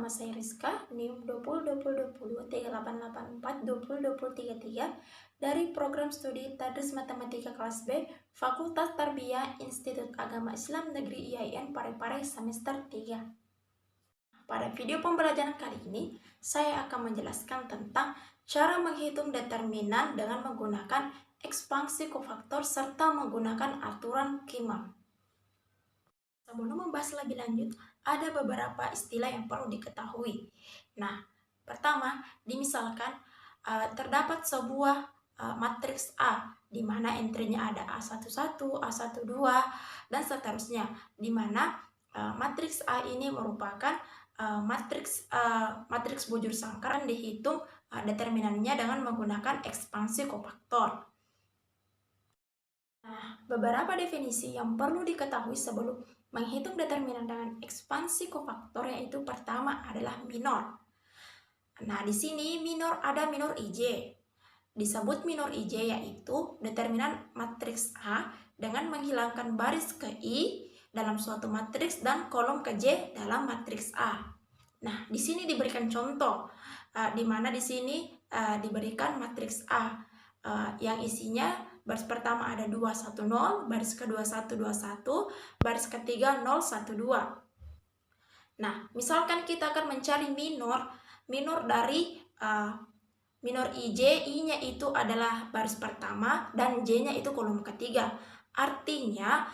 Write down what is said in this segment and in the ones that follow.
nama saya Rizka, NIM 2020203884202033 dari program studi Tadris Matematika kelas B, Fakultas Tarbiyah Institut Agama Islam Negeri IAIN Parepare semester 3. Pada video pembelajaran kali ini, saya akan menjelaskan tentang cara menghitung determinan dengan menggunakan ekspansi kofaktor serta menggunakan aturan Kimam. Sebelum membahas lebih lanjut, ada beberapa istilah yang perlu diketahui. Nah, pertama, dimisalkan terdapat sebuah matriks A, di mana entry-nya ada A11, A12, dan seterusnya, di mana matriks A ini merupakan matriks bujur sangkar yang dihitung determinannya dengan menggunakan ekspansi kofaktor. Nah, beberapa definisi yang perlu diketahui sebelum menghitung determinan dengan ekspansi kofaktor, yaitu pertama adalah minor. Nah, di sini minor ada minor IJ. Disebut minor IJ yaitu determinan matriks A dengan menghilangkan baris ke I dalam suatu matriks dan kolom ke J dalam matriks A. Nah, di sini diberikan contoh di mana di sini diberikan matriks A yang isinya baris pertama ada 2, 1, 0, baris kedua 1, 2, 1, baris ketiga 0, 1, 2. Nah, misalkan kita akan mencari minor dari minor IJ, I-nya itu adalah baris pertama dan J-nya itu kolom ketiga. Artinya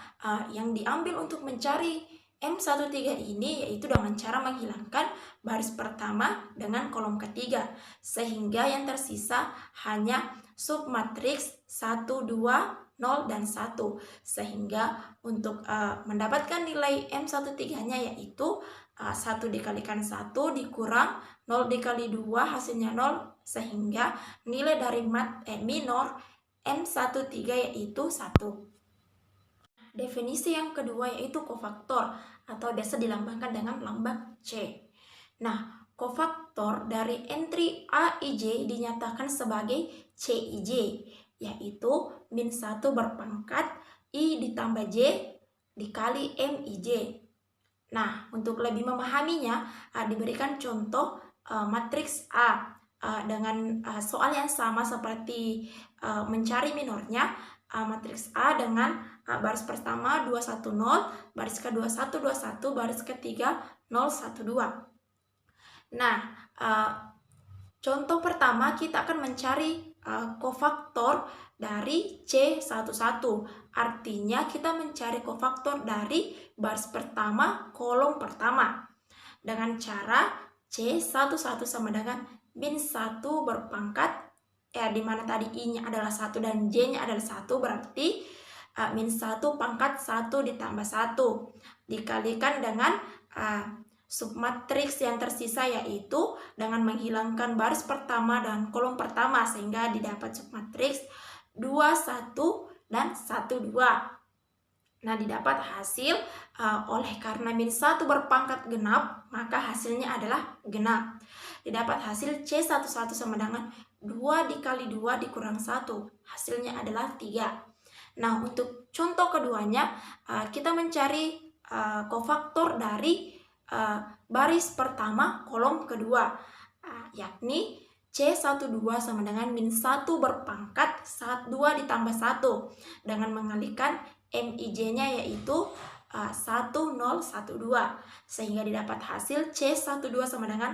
yang diambil untuk mencari M13 ini yaitu dengan cara menghilangkan baris pertama dengan kolom ketiga, sehingga yang tersisa hanya submatriks 1, 2, 0, dan 1. Sehingga untuk mendapatkan nilai M13-nya yaitu 1 dikalikan 1 dikurang 0 dikali 2 hasilnya 0, sehingga nilai dari minor M13 yaitu 1. Definisi yang kedua yaitu kofaktor atau biasa dilambangkan dengan lambang C. Nah, kofaktor dari entry AIJ dinyatakan sebagai CIJ, yaitu min 1 berpangkat I ditambah J dikali MIJ. Nah, untuk lebih memahaminya, diberikan contoh matriks A dengan soal yang sama seperti mencari minornya. Matriks A dengan baris pertama 2, 1, 0, baris kedua 1, 2, 1, baris ketiga 0, 1, 2. Nah, contoh pertama kita akan mencari kofaktor dari C11. Artinya kita mencari kofaktor dari baris pertama kolom pertama dengan cara C11 sama dengan min 1 berpangkat di mana tadi I-nya adalah 1 dan J-nya adalah 1, berarti min 1 pangkat 1 ditambah 1 dikalikan dengan submatriks yang tersisa yaitu dengan menghilangkan baris pertama dan kolom pertama, sehingga didapat submatriks 2, 1, dan 1, 2. Nah, didapat hasil oleh karena min 1 berpangkat genap, maka hasilnya adalah genap. Didapat hasil C11 sama dengan 2 dikali 2 dikurang 1, hasilnya adalah 3. Nah, untuk contoh keduanya, kita mencari kofaktor dari baris pertama kolom kedua, yakni C12 sama dengan min 1 berpangkat 2 ditambah 1 dengan mengalihkan MIJ-nya yaitu 1, 0, 1, 2, sehingga didapat hasil C12 sama dengan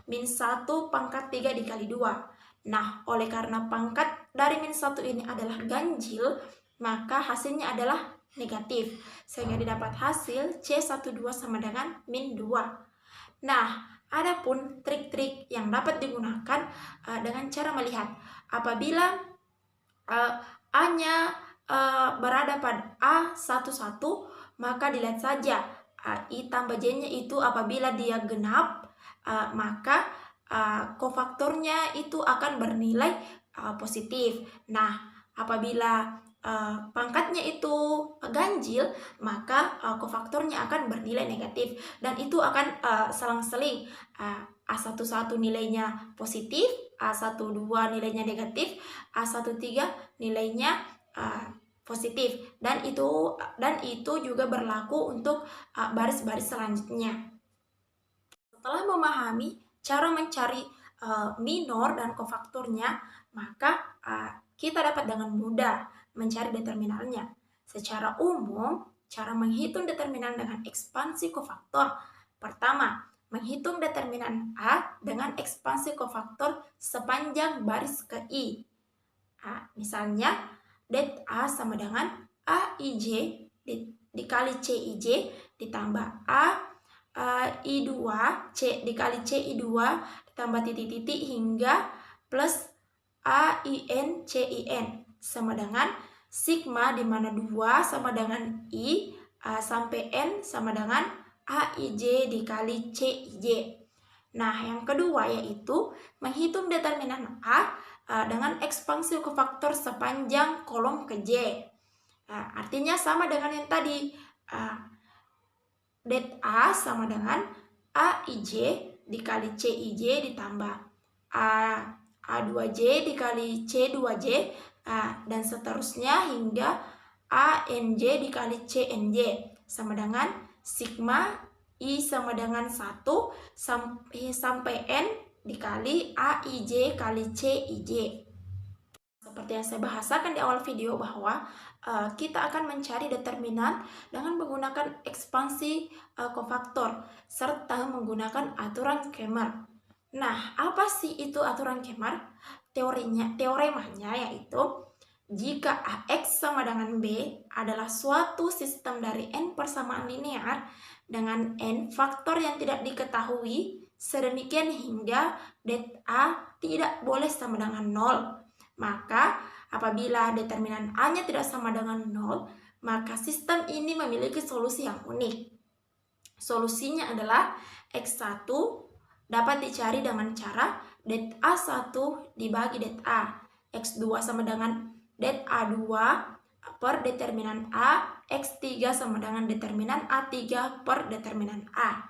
min 1 pangkat 3 dikali 2. Nah, oleh karena pangkat dari min 1 ini adalah ganjil, maka hasilnya adalah negatif, sehingga didapat hasil C12 sama dengan min 2. Nah, adapun trik-trik yang dapat digunakan dengan cara melihat apabila A-nya berada pada A11, maka dilihat saja I tambah J-nya itu apabila dia genap, maka kofaktornya itu akan bernilai positif. Nah, apabila pangkatnya itu ganjil, maka kofaktornya akan bernilai negatif, dan itu akan selang-seling. A11 nilainya positif, A12 nilainya negatif, A13 nilainya positif, dan itu juga berlaku untuk baris-baris selanjutnya. Setelah memahami cara mencari minor dan kofaktornya, maka kita dapat dengan mudah mencari determinannya. Secara umum, cara menghitung determinan dengan ekspansi kofaktor. Pertama, menghitung determinan A dengan ekspansi kofaktor sepanjang baris ke I. Misalnya, det A sama dengan AIJ dikali CIJ ditambah I2 C dikali CI2 ditambah titik-titik hingga plus AIN CIN sama dengan sigma, di mana 2 sama dengan I sampai N sama dengan AIJ dikali CIJ. Nah, yang kedua yaitu menghitung determinan A dengan ekspansi kofaktor sepanjang kolom ke J. Artinya sama dengan yang tadi. Det A sama dengan AIJ dikali CIJ ditambah A2J dikali C2J dan seterusnya hingga ANJ dikali CNJ sama dengan sigma I sama dengan 1 sampai N dikali AIJ kali CIJ. Seperti yang saya bahasakan di awal video bahwa kita akan mencari determinan dengan menggunakan ekspansi kofaktor serta menggunakan aturan Cramer. Nah, apa sih itu aturan Cramer? Teoremanya yaitu jika AX sama dengan B adalah suatu sistem dari N persamaan linear dengan N faktor yang tidak diketahui sedemikian hingga det A tidak boleh sama dengan 0. Maka apabila determinan A-nya tidak sama dengan 0, maka sistem ini memiliki solusi yang unik. Solusinya adalah X1 dapat dicari dengan cara det A1 dibagi det A. X2 sama dengan det A2 per determinan A. X3 sama dengan determinan A3 per determinan A.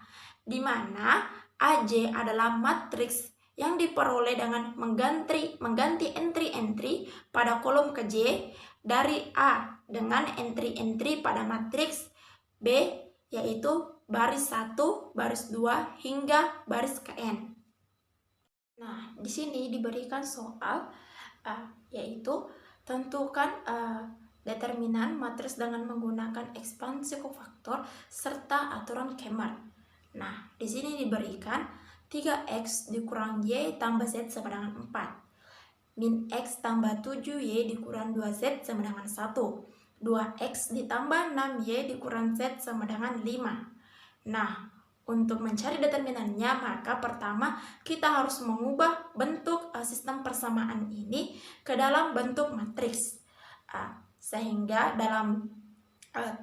Di mana AJ adalah matriks yang diperoleh dengan mengganti entry-entry pada kolom ke J dari A dengan entry-entry pada matriks B, yaitu baris 1, baris 2, hingga baris ke N. Nah, di sini diberikan soal yaitu tentukan determinan matriks dengan menggunakan ekspansi kofaktor serta aturan Cramer. Nah, di sini diberikan 3x dikurang y tambah z sama dengan 4. Min x tambah 7y dikurang 2z sama dengan 1. 2x ditambah 6y dikurang z sama dengan 5. Nah, untuk mencari determinannya, maka pertama kita harus mengubah bentuk sistem persamaan ini ke dalam bentuk matriks. Sehingga dalam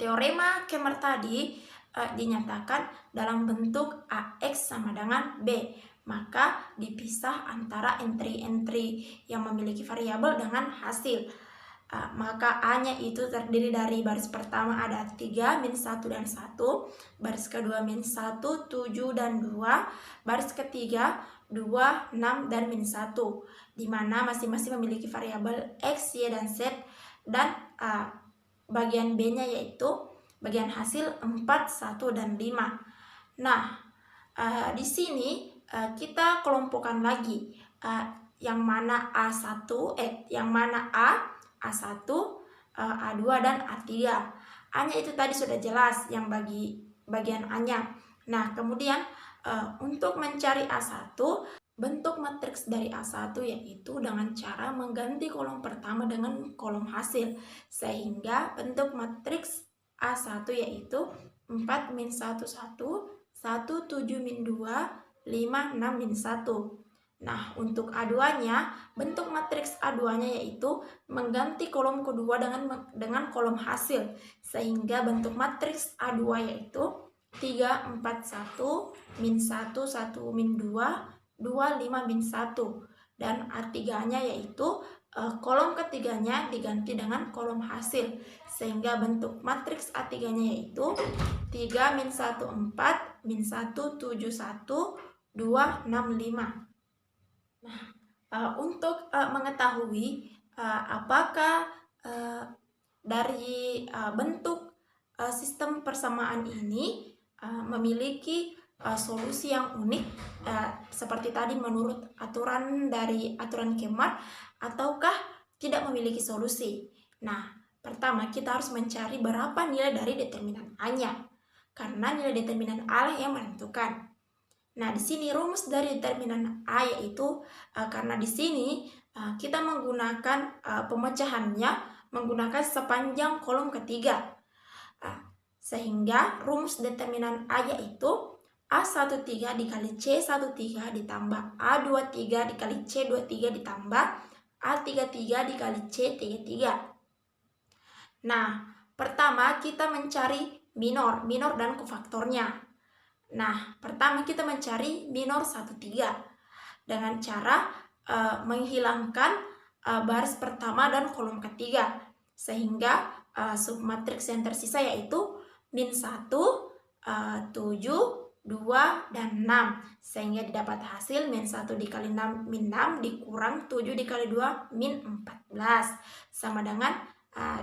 teorema Cramer tadi dinyatakan dalam bentuk AX sama dengan B, maka dipisah antara entry-entry yang memiliki variabel dengan hasil. Maka A-nya itu terdiri dari baris pertama ada 3, min 1 dan 1, baris kedua min 1, 7 dan 2, baris ketiga 2, 6 dan min 1, di mana masing-masing memiliki variabel X, Y, dan Z, dan bagian B-nya yaitu bagian hasil 4, 1, dan 5. Nah, di sini kita kelompokkan lagi yang mana A1, yang mana A1, A2, dan A3. A-nya itu tadi sudah jelas yang bagian A-nya. Nah, kemudian untuk mencari A1, bentuk matriks dari A1 yaitu dengan cara mengganti kolom pertama dengan kolom hasil, sehingga bentuk matriks A1 yaitu 4 min 1 1, 1 7 min 2, 5 6 min 1. Nah, untuk A2-nya, bentuk matriks A2-nya yaitu mengganti kolom kedua dengan kolom hasil, sehingga bentuk matriks A2 yaitu 3 4 1 min 1 1 min 2 2 5 min 1, dan A3-nya yaitu kolom ketiganya diganti dengan kolom hasil, sehingga bentuk matriks A3-nya yaitu 3 min 1 4 min 1 7 1 2 6 5. Nah, untuk mengetahui apakah dari bentuk sistem persamaan ini memiliki solusi yang unik seperti tadi menurut aturan dari aturan Kemar, ataukah tidak memiliki solusi. Nah, pertama kita harus mencari berapa nilai dari determinan A-nya, karena nilai determinan A lah yang menentukan. Nah, di sini rumus dari determinan A yaitu karena di sini kita menggunakan pemecahannya menggunakan sepanjang kolom ketiga. Sehingga rumus determinan A yaitu A13 dikali C13 ditambah A23 dikali C23 ditambah A33 dikali C33. Nah, pertama kita mencari minor dan kofaktornya. Nah, pertama kita mencari minor 13 dengan cara menghilangkan baris pertama dan kolom ketiga, sehingga submatriks yang tersisa yaitu min 1, 7, 2, dan 6, sehingga didapat hasil min 1 dikali 6 min 6 dikurang 7 dikali 2 min 14 sama dengan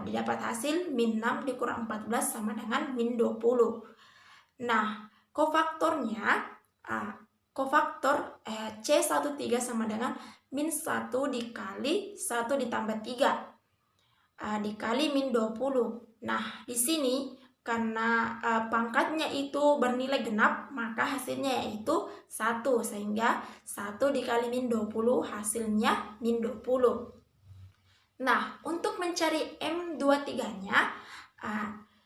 didapat hasil min 6 dikurang 14 sama dengan min 20. Nah, kofaktornya kofaktor C13 sama dengan min 1 dikali 1 ditambah 3 dikali min 20. Nah, di sini karena pangkatnya itu bernilai genap, maka hasilnya yaitu 1, sehingga 1 dikali min 20 hasilnya min 20. Nah, untuk mencari M23-nya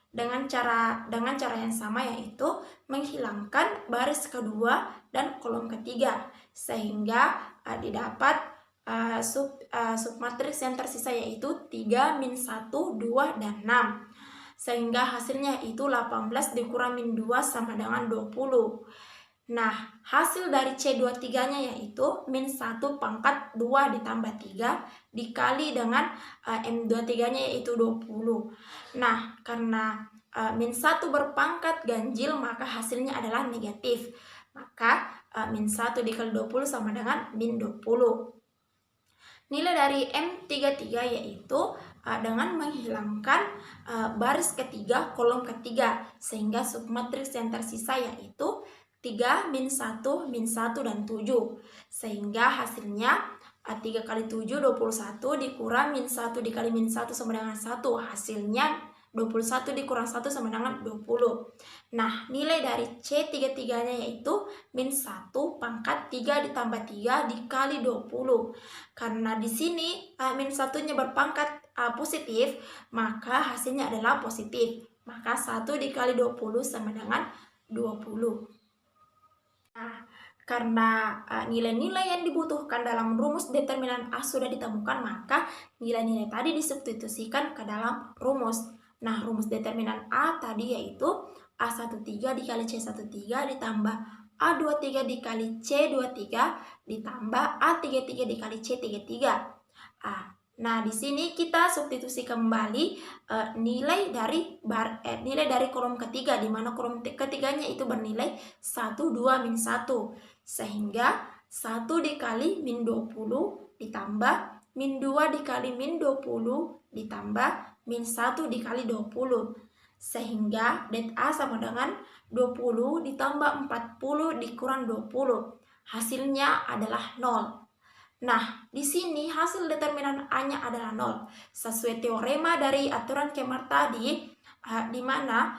dengan cara yang sama, yaitu menghilangkan baris kedua dan kolom ketiga, sehingga didapat submatriks yang tersisa yaitu 3, min 1, 2, dan 6, sehingga hasilnya itu 18 dikurang min 2 sama dengan 20. Nah, hasil dari C23-nya yaitu min 1 pangkat 2 ditambah 3 dikali dengan M23-nya yaitu 20. Nah, karena min 1 berpangkat ganjil, maka hasilnya adalah negatif. Maka min 1 dikali 20 sama dengan min 20. Nilai dari M33 yaitu dengan menghilangkan baris ketiga, kolom ketiga, sehingga submatriks yang tersisa yaitu 3, min 1, min 1, dan 7. Sehingga hasilnya 3 kali 7, 21, dikurang min 1 dikali min 1 sama dengan 1. Hasilnya 21 dikurang 1 sama dengan 20. Nah, nilai dari C33-nya yaitu min 1 pangkat 3 ditambah 3 dikali 20. Karena di sini min 1-nya berpangkat positif, maka hasilnya adalah positif. Maka 1 dikali 20 sama dengan 20. Nah, karena nilai-nilai yang dibutuhkan dalam rumus determinan A sudah ditemukan, maka nilai-nilai tadi disubstitusikan ke dalam rumus. Nah, rumus determinan A tadi yaitu A13 dikali C13 ditambah A23 dikali C23 ditambah A33 dikali C33. Nah, di sini kita substitusi kembali nilai dari kolom ketiga, di mana kolom ketiganya itu bernilai 1, 2, min 1. Sehingga 1 dikali min 20 ditambah min 2 dikali min 20 ditambah min 1 dikali 20. Sehingga det A sama dengan 20 ditambah 40 dikurang 20. Hasilnya adalah 0. Nah, di sini hasil determinan A-nya adalah 0. Sesuai teorema dari aturan Kemar tadi, di mana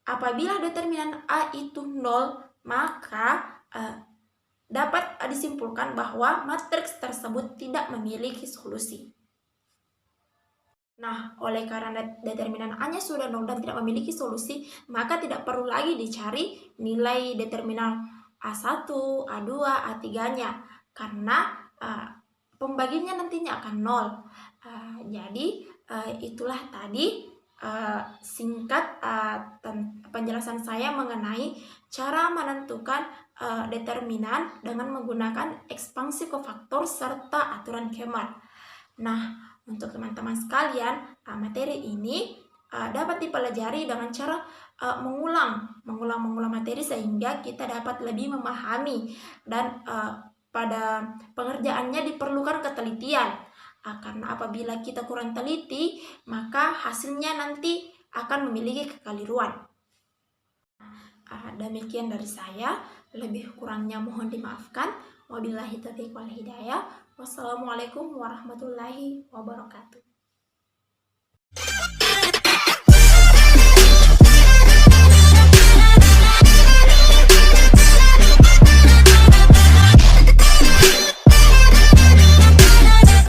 apabila determinan A itu 0, maka dapat disimpulkan bahwa matriks tersebut tidak memiliki solusi. Nah, oleh karena determinan A-nya sudah 0 dan tidak memiliki solusi, maka tidak perlu lagi dicari nilai determinan A1, A2, A3-nya. Karena pembagiannya nantinya akan 0. Jadi itulah tadi singkat penjelasan saya mengenai cara menentukan determinan dengan menggunakan ekspansi kofaktor serta aturan Kemar. Nah, untuk teman-teman sekalian, materi ini dapat dipelajari dengan cara mengulang materi, sehingga kita dapat lebih memahami, dan pada pengerjaannya diperlukan ketelitian, karena apabila kita kurang teliti, maka hasilnya nanti akan memiliki kekeliruan. Demikian dari saya, lebih kurangnya mohon dimaafkan. Wabillahi taufiq wal hidayah. Wassalamualaikum warahmatullahi wabarakatuh.